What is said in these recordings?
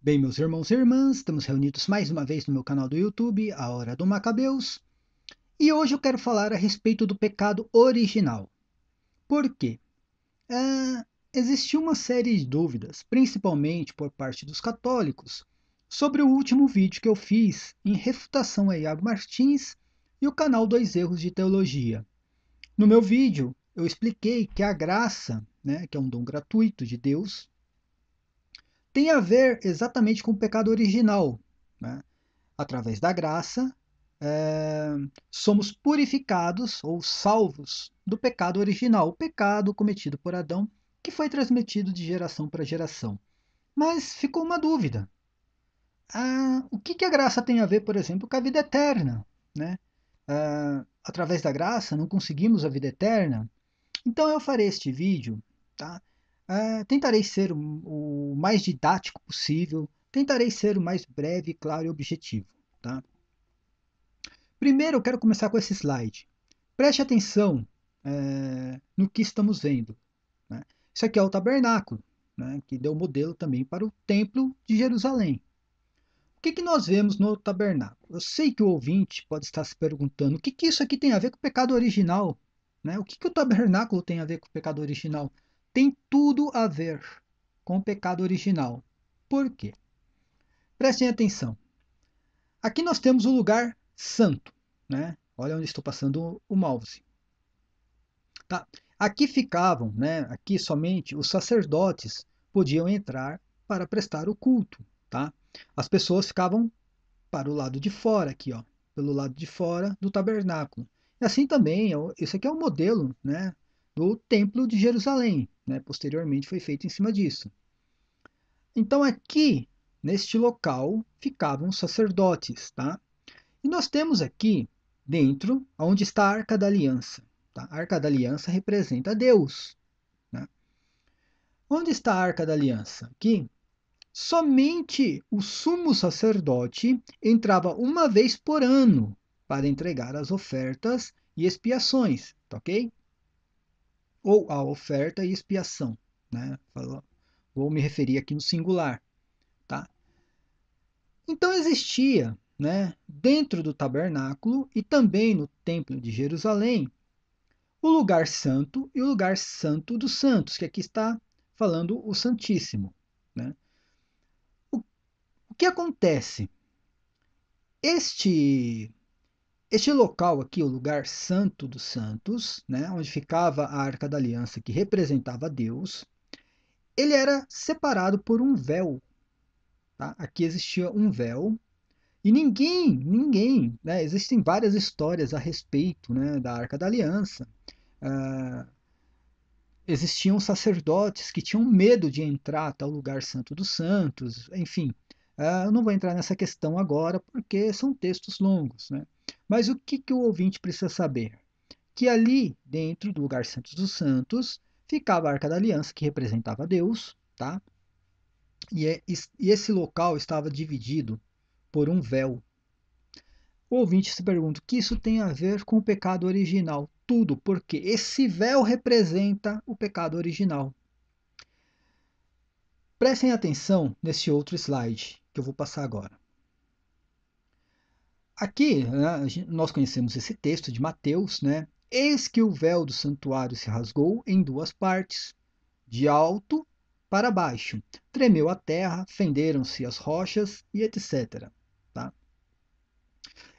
Bem, meus irmãos e irmãs, estamos reunidos mais uma vez no meu canal do YouTube, A Hora do Macabeus, e hoje eu quero falar a respeito do pecado original. Por quê? Existiu uma série de dúvidas, principalmente por parte dos católicos, sobre o último vídeo que eu fiz em refutação a Iago Martins e o canal Dois Erros de Teologia. No meu vídeo, eu expliquei que a graça, né, que é um dom gratuito de Deus, tem a ver exatamente com o pecado original, né? Através da graça, é, somos purificados ou salvos do pecado original, o pecado cometido por Adão, que foi transmitido de geração para geração. Mas ficou uma dúvida. O que a graça tem a ver, por exemplo, com a vida eterna? Né? Através da graça não conseguimos a vida eterna? Então eu farei este vídeo, tá? Tentarei ser o mais didático possível, tentarei ser o mais breve, claro e objetivo, tá? Primeiro, eu quero começar com esse slide. Preste atenção no que estamos vendo. Né? Isso aqui é o tabernáculo, né, que deu modelo também para o templo de Jerusalém. O que nós vemos no tabernáculo? Eu sei que o ouvinte pode estar se perguntando o que isso aqui tem a ver com o pecado original. Né? O que o tabernáculo tem a ver com o pecado original? Tem tudo a ver com o pecado original. Por quê? Prestem atenção. Aqui nós temos o lugar santo. Né? Olha onde estou passando o mouse. Tá? Aqui ficavam, né? Aqui somente os sacerdotes podiam entrar para prestar o culto. Tá? As pessoas ficavam para o lado de fora, aqui, ó, pelo lado de fora do tabernáculo. E assim também, esse aqui é o modelo, né, do Templo de Jerusalém, né, posteriormente foi feito em cima disso. Então aqui, neste local, ficavam os sacerdotes, tá? E nós temos aqui, dentro, onde está a Arca da Aliança. Tá? A Arca da Aliança representa Deus. Né? Onde está a Arca da Aliança? Aqui. Somente o sumo sacerdote entrava uma vez por ano para entregar as ofertas e expiações, tá ok? Ou a oferta e expiação, né? Vou me referir aqui no singular, tá? Então existia, né, dentro do tabernáculo e também no templo de Jerusalém, o lugar santo e o lugar santo dos santos, que aqui está falando o Santíssimo, né? O, o que acontece? Este Este local aqui, o lugar santo dos santos, né, onde ficava a Arca da Aliança, que representava Deus, ele era separado por um véu. Tá? Aqui existia um véu e ninguém, né, existem várias histórias a respeito, né, da Arca da Aliança. Ah, existiam sacerdotes que tinham medo de entrar até o lugar santo dos santos, enfim. Eu não vou entrar nessa questão agora porque são textos longos, né? Mas o que o ouvinte precisa saber? Que ali, dentro do lugar santo dos santos, ficava a Arca da Aliança, que representava Deus, tá? E esse local estava dividido por um véu. O ouvinte se pergunta o que isso tem a ver com o pecado original. Tudo, porque esse véu representa o pecado original. Prestem atenção nesse outro slide que eu vou passar agora. Aqui, né, nós conhecemos esse texto de Mateus, né? Eis que o véu do santuário se rasgou em duas partes, de alto para baixo. Tremeu a terra, fenderam-se as rochas e etc. Tá?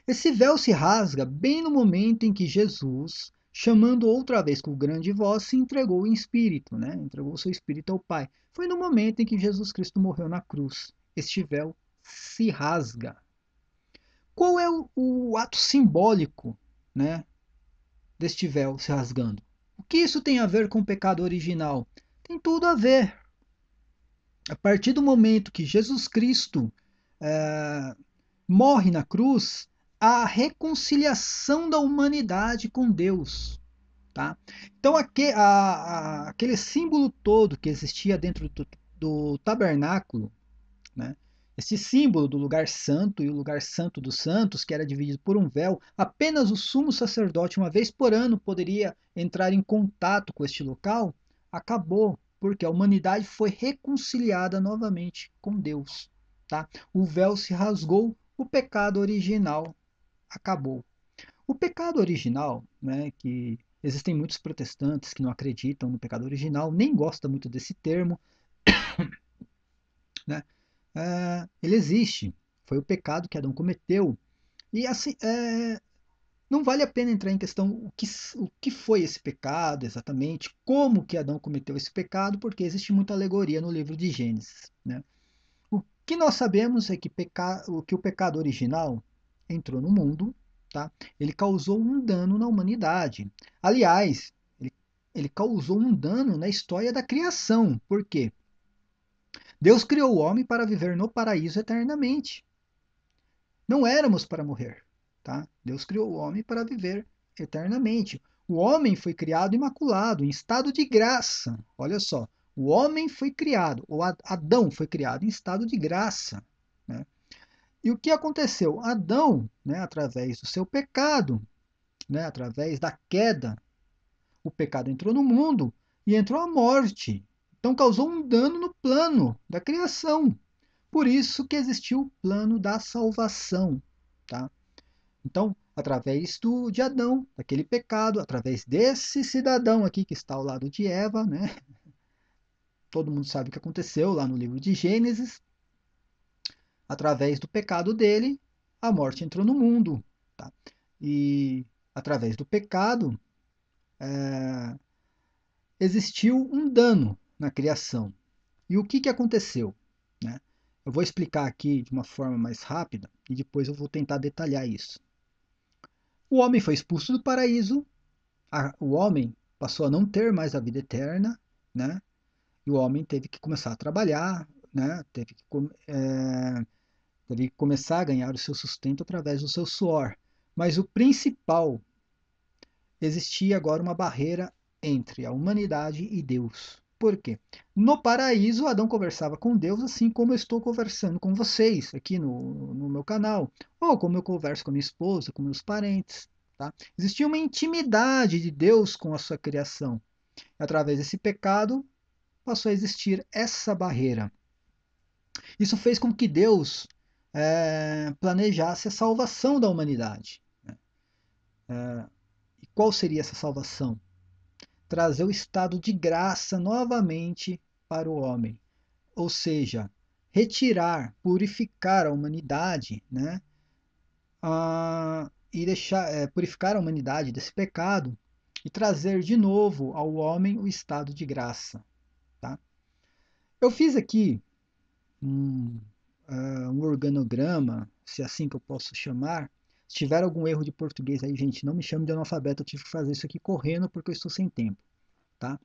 Esse véu se rasga bem no momento em que Jesus, chamando outra vez com grande voz, se entregou em espírito, né? Entregou o seu espírito ao Pai. Foi no momento em que Jesus Cristo morreu na cruz. Este véu se rasga. Qual é o ato simbólico, né, deste véu se rasgando? O que isso tem a ver com o pecado original? Tem tudo a ver. A partir do momento que Jesus Cristo é, morre na cruz, há a reconciliação da humanidade com Deus. Tá? Então, aquele símbolo todo que existia dentro do tabernáculo, né? Esse símbolo do lugar santo e o lugar santo dos santos, que era dividido por um véu, apenas o sumo sacerdote, uma vez por ano, poderia entrar em contato com este local, acabou, porque a humanidade foi reconciliada novamente com Deus. tá? O véu se rasgou, o pecado original acabou. O pecado original, né, que existem muitos protestantes que não acreditam no pecado original, nem gostam muito desse termo, né? Ele existe. Foi o pecado que Adão cometeu. E assim, não vale a pena entrar em questão o que foi esse pecado exatamente, como que Adão cometeu esse pecado, porque existe muita alegoria no livro de Gênesis, né? O que nós sabemos é que, que o pecado original entrou no mundo, tá? Ele causou um dano na humanidade. Aliás, ele causou um dano na história da criação. Por quê? Deus criou o homem para viver no paraíso eternamente. Não éramos para morrer, tá? Deus criou o homem para viver eternamente. O homem foi criado imaculado, em estado de graça. Olha só, o homem foi criado, ou Adão foi criado em estado de graça, né? E o que aconteceu? Adão, né, através do seu pecado, né, através da queda, o pecado entrou no mundo e entrou a morte. Então causou um dano no plano da criação. Por isso que existiu o plano da salvação, tá? Então, através de Adão, daquele pecado, através desse cidadão aqui que está ao lado de Eva, né? Todo mundo sabe o que aconteceu lá no livro de Gênesis. Através do pecado dele, a morte entrou no mundo, tá? E através do pecado, existiu um dano na criação. E o que, que aconteceu? Né? Eu vou explicar aqui de uma forma mais rápida e depois eu vou tentar detalhar isso. O homem foi expulso do paraíso, o homem passou a não ter mais a vida eterna, né? E o homem teve que começar a trabalhar, né? Teve que começar a ganhar o seu sustento através do seu suor. Mas o principal, existia agora uma barreira entre a humanidade e Deus. Por quê? No paraíso, Adão conversava com Deus assim como eu estou conversando com vocês aqui no meu canal, ou como eu converso com a minha esposa, com meus parentes. Tá? Existia uma intimidade de Deus com a sua criação. Através desse pecado, passou a existir essa barreira. Isso fez com que Deus planejasse a salvação da humanidade. E qual seria essa salvação? Trazer o estado de graça novamente para o homem. Ou seja, retirar, purificar a humanidade, né? E deixar, purificar a humanidade desse pecado e trazer de novo ao homem o estado de graça. Tá? Eu fiz aqui um, um organograma, se é assim que eu posso chamar. Se tiver algum erro de português aí, gente, não me chame de analfabeto, eu tive que fazer isso aqui correndo porque eu estou sem tempo, tá?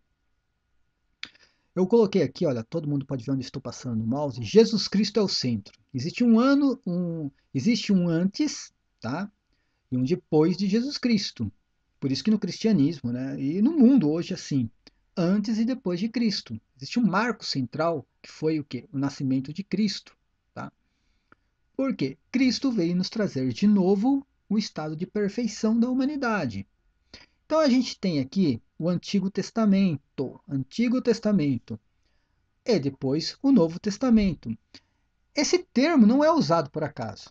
Eu coloquei aqui, olha, todo mundo pode ver onde estou passando o mouse. Jesus Cristo é o centro. Existe um antes, tá? E um depois de Jesus Cristo. Por isso que no cristianismo, né? E no mundo hoje assim, antes e depois de Cristo. Existe um marco central que foi o quê? O nascimento de Cristo, tá? Porque Cristo veio nos trazer de novo o estado de perfeição da humanidade. Então a gente tem aqui o Antigo Testamento, e depois o Novo Testamento. Esse termo não é usado por acaso,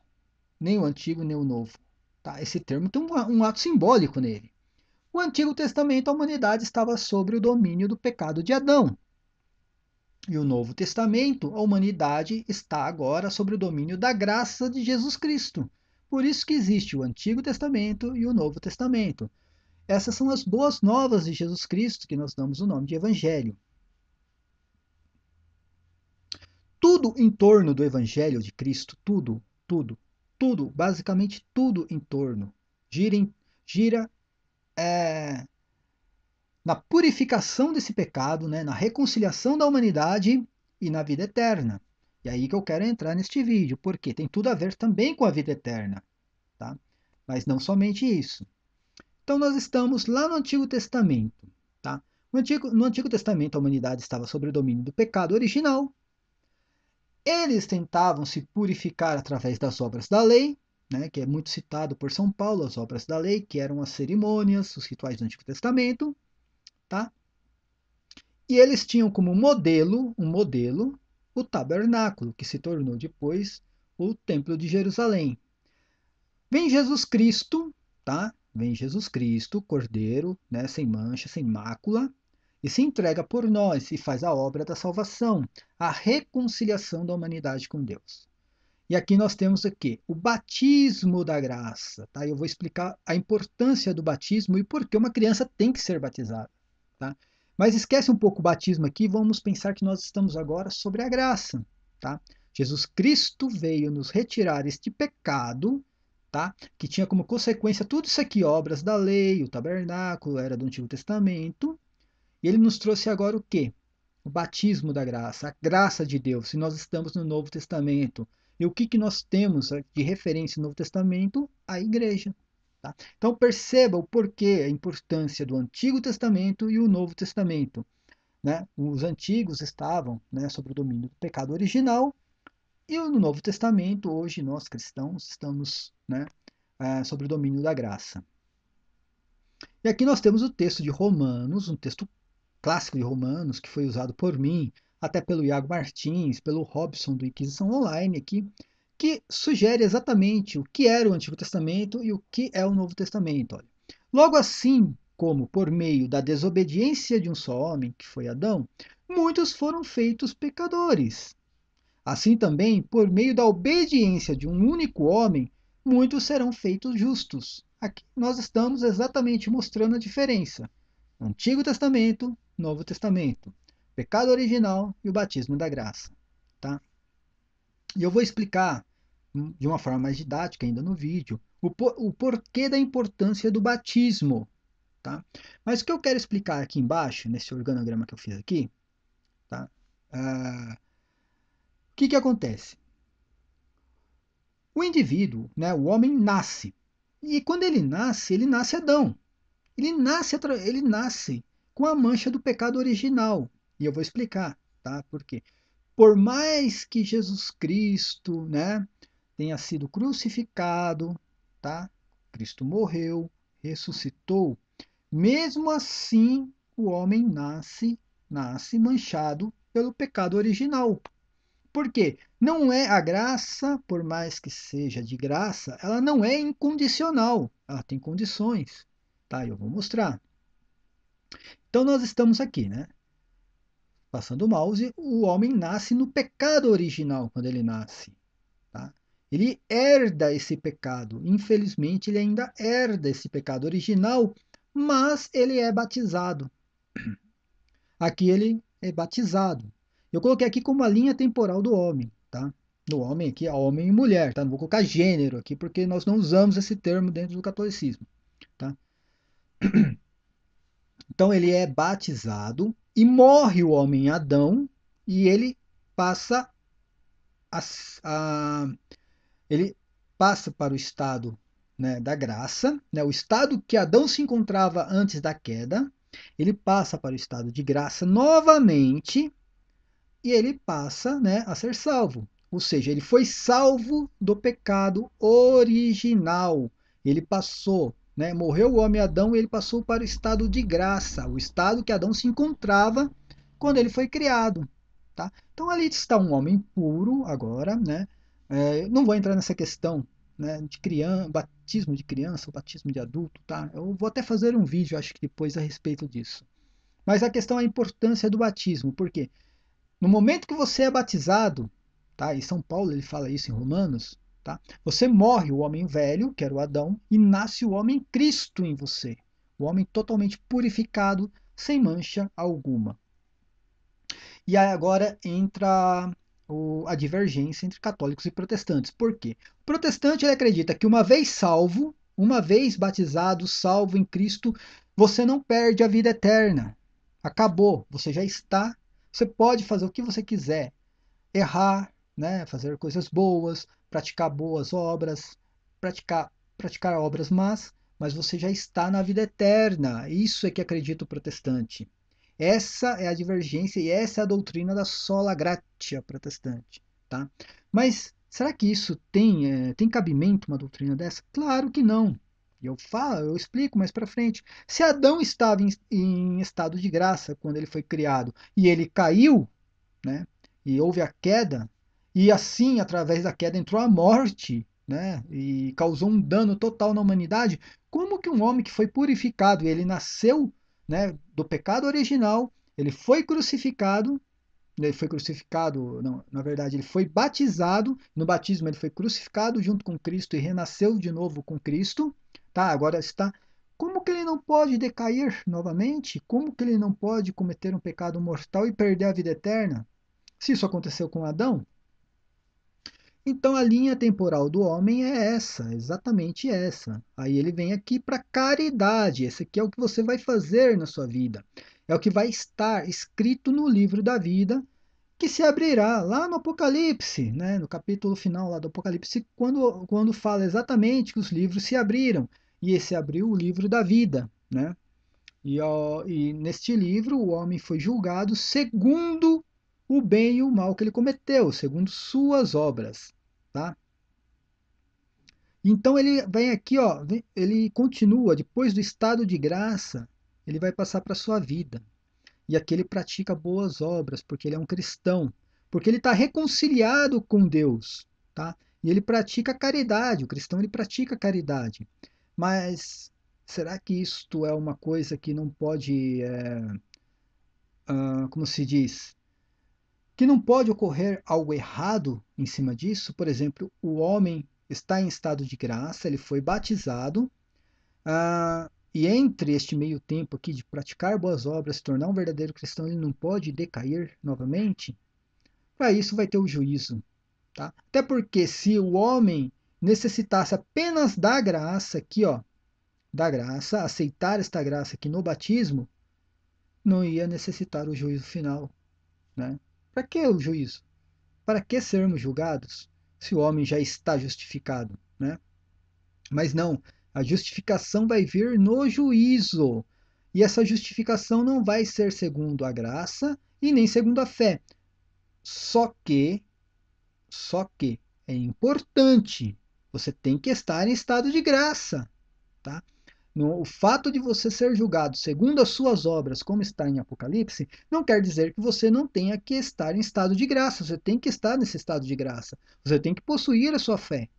nem o Antigo nem o Novo. Tá? Esse termo tem um ato simbólico nele. O Antigo Testamento, a humanidade estava sob o domínio do pecado de Adão. E o Novo Testamento, a humanidade está agora sob o domínio da graça de Jesus Cristo. Por isso que existe o Antigo Testamento e o Novo Testamento. Essas são as boas novas de Jesus Cristo, que nós damos o nome de Evangelho. Tudo em torno do Evangelho de Cristo, tudo, basicamente tudo em torno, gira é, na purificação desse pecado, né, na reconciliação da humanidade e na vida eterna. E aí que eu quero entrar neste vídeo, porque tem tudo a ver também com a vida eterna, tá? Mas não somente isso. Então nós estamos lá no Antigo Testamento, tá? No Antigo Testamento a humanidade estava sob o domínio do pecado original. Eles tentavam se purificar através das obras da lei, né, que é muito citado por São Paulo, as obras da lei, que eram as cerimônias, os rituais do Antigo Testamento, tá? E eles tinham como modelo, um modelo, o tabernáculo, que se tornou depois o Templo de Jerusalém. Vem Jesus Cristo, tá? Vem Jesus Cristo, Cordeiro, né, sem mancha, sem mácula, e se entrega por nós e faz a obra da salvação, a reconciliação da humanidade com Deus. E aqui nós temos aqui o batismo da graça, tá? Eu vou explicar a importância do batismo e por que uma criança tem que ser batizada, tá? Mas esquece um pouco o batismo aqui, vamos pensar que nós estamos agora sobre a graça, tá? Jesus Cristo veio nos retirar este pecado, tá? Que tinha como consequência tudo isso aqui, obras da lei, o tabernáculo, era do Antigo Testamento, e ele nos trouxe agora o quê? O batismo da graça, a graça de Deus, se nós estamos no Novo Testamento. E o que, que nós temos de referência no Novo Testamento? A igreja. Tá? Então perceba o porquê, a importância do Antigo Testamento e o Novo Testamento. Né? Os antigos estavam, né, sob o domínio do pecado original, e no Novo Testamento, hoje nós cristãos estamos, né, sob o domínio da graça. E aqui nós temos o texto de Romanos, um texto clássico de Romanos, que foi usado por mim, até pelo Iago Martins, pelo Robson do Inquisição Online aqui, que sugere exatamente o que era o Antigo Testamento e o que é o Novo Testamento. Olha. Logo assim como por meio da desobediência de um só homem, que foi Adão, muitos foram feitos pecadores. Assim também, por meio da obediência de um único homem, muitos serão feitos justos. Aqui nós estamos exatamente mostrando a diferença. Antigo Testamento, Novo Testamento, pecado original e o batismo da graça, tá? E eu vou explicar de uma forma mais didática ainda no vídeo o porquê da importância do batismo, tá? Mas o que eu quero explicar aqui embaixo, nesse organograma que eu fiz aqui, tá? O que que acontece? O indivíduo, né, o homem nasce, e quando ele nasce Adão. Ele nasce com a mancha do pecado original. E eu vou explicar, tá? Por quê? Por mais que Jesus Cristo, né, tenha sido crucificado, tá? Cristo morreu, ressuscitou, mesmo assim o homem nasce manchado pelo pecado original. Por quê? Não é a graça, por mais que seja de graça, ela não é incondicional, ela tem condições, tá? Eu vou mostrar. Então nós estamos aqui, né? Passando o mouse, o homem nasce no pecado original quando ele nasce. Tá? Ele herda esse pecado. Infelizmente, ele ainda herda esse pecado original, mas ele é batizado. Aqui ele é batizado. Eu coloquei aqui como a linha temporal do homem, tá? Do homem aqui, homem e mulher, tá? Não vou colocar gênero aqui, porque nós não usamos esse termo dentro do catolicismo, tá? Então ele é batizado e morre o homem Adão e ele passa a, a ele passa para o estado, né, da graça, né, o estado que Adão se encontrava antes da queda, ele passa para o estado de graça novamente e ele passa, né, a ser salvo. Ou seja, ele foi salvo do pecado original. Ele passou, né, morreu o homem Adão e ele passou para o estado de graça, o estado que Adão se encontrava quando ele foi criado. Tá? Então ali está um homem puro agora, né? Não vou entrar nessa questão, né, de criança, batismo de criança, ou batismo de adulto, tá? Eu vou até fazer um vídeo, acho que depois a respeito disso. Mas a questão é a importância do batismo, porque no momento que você é batizado, tá? E São Paulo ele fala isso em Romanos, tá? Você morre o homem velho, que era o Adão, e nasce o homem Cristo em você, o homem totalmente purificado, sem mancha alguma. E aí agora entra a divergência entre católicos e protestantes. Por quê? O protestante ele acredita que uma vez salvo, uma vez batizado, salvo em Cristo, você não perde a vida eterna. Acabou, você já está. Você pode fazer o que você quiser, errar, né, fazer coisas boas, praticar boas obras, praticar obras más, mas você já está na vida eterna. Isso é que acredita o protestante. Essa é a divergência e essa é a doutrina da sola gratia protestante, tá? Mas será que isso tem cabimento uma doutrina dessa? Claro que não. Eu explico mais para frente. Se Adão estava em estado de graça quando ele foi criado e ele caiu, né? e houve a queda, e assim, através da queda, entrou a morte, né? E causou um dano total na humanidade. Como que um homem que foi purificado, ele nasceu, né, do pecado original, ele foi crucificado, não, na verdade, ele foi batizado, no batismo ele foi crucificado junto com Cristo e renasceu de novo com Cristo, tá? Agora está. Como que ele não pode decair novamente? Como que ele não pode cometer um pecado mortal e perder a vida eterna? Se isso aconteceu com Adão, então a linha temporal do homem é essa, exatamente essa. Aí ele vem aqui para caridade. Esse aqui é o que você vai fazer na sua vida. É o que vai estar escrito no livro da vida, que se abrirá lá no Apocalipse, né? No capítulo final lá do Apocalipse, quando fala exatamente que os livros se abriram. E esse abriu o livro da vida, né? E neste livro o homem foi julgado segundo o bem e o mal que ele cometeu, segundo suas obras, tá? Então ele vem aqui, ó, ele continua, depois do estado de graça, ele vai passar para a sua vida. E aqui ele pratica boas obras, porque ele é um cristão, porque ele está reconciliado com Deus, tá? E ele pratica caridade, o cristão ele pratica caridade. Mas será que isto é uma coisa que não pode, como se diz, que não pode ocorrer algo errado em cima disso? Por exemplo, o homem está em estado de graça, ele foi batizado, e entre este meio tempo aqui de praticar boas obras, se tornar um verdadeiro cristão, ele não pode decair novamente? Para isso vai ter o juízo, tá? Até porque se o homem necessitasse apenas da graça aqui, ó, da graça, aceitar esta graça aqui no batismo, não ia necessitar o juízo final, né? Para que o juízo? Para que sermos julgados se o homem já está justificado, né? Mas não, a justificação vai vir no juízo. E essa justificação não vai ser segundo a graça e nem segundo a fé. Só que, só que é importante, você tem que estar em estado de graça, tá? O fato de você ser julgado segundo as suas obras, como está em Apocalipse, não quer dizer que você não tenha que estar em estado de graça. Você tem que estar nesse estado de graça. Você tem que possuir a sua fé,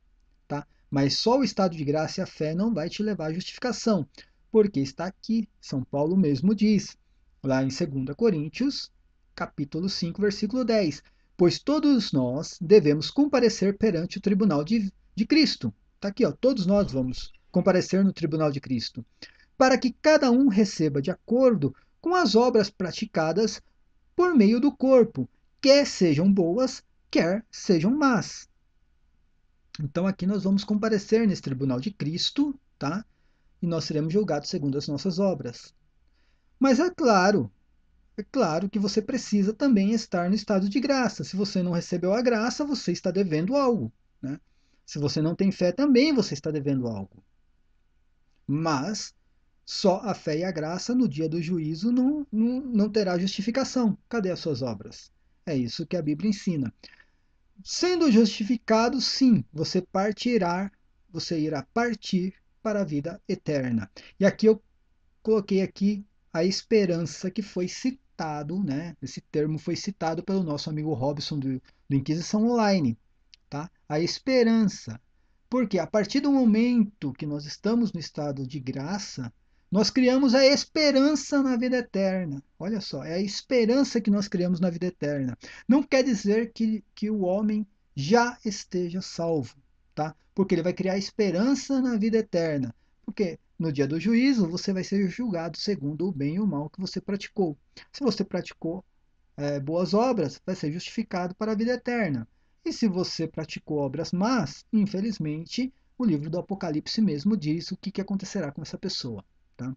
tá? Mas só o estado de graça e a fé não vai te levar à justificação, porque está aqui, São Paulo mesmo diz, lá em 2 Coríntios, capítulo 5, versículo 10, pois todos nós devemos comparecer perante o tribunal de Cristo. Está aqui, ó, todos nós vamos comparecer no tribunal de Cristo, para que cada um receba de acordo com as obras praticadas por meio do corpo, quer sejam boas, quer sejam más. Então aqui nós vamos comparecer nesse tribunal de Cristo, tá? E nós seremos julgados segundo as nossas obras. Mas é claro que você precisa também estar no estado de graça. Se você não recebeu a graça, você está devendo algo, né? Se você não tem fé, também você está devendo algo. Mas só a fé e a graça no dia do juízo não terá justificação. Cadê as suas obras? É isso que a Bíblia ensina. Sendo justificado, sim, você irá partir para a vida eterna. E aqui eu coloquei aqui a esperança que foi citado, né? Esse termo foi citado pelo nosso amigo Robson do Inquisição Online, tá? A esperança. Porque a partir do momento que nós estamos no estado de graça, nós criamos a esperança na vida eterna. Olha só, é a esperança que nós criamos na vida eterna. Não quer dizer que o homem já esteja salvo, tá? Porque ele vai criar esperança na vida eterna. Porque no dia do juízo você vai ser julgado segundo o bem e o mal que você praticou. Se você praticou boas obras, vai ser justificado para a vida eterna. E se você praticou obras más, infelizmente, o livro do Apocalipse mesmo diz o que acontecerá com essa pessoa. Tá?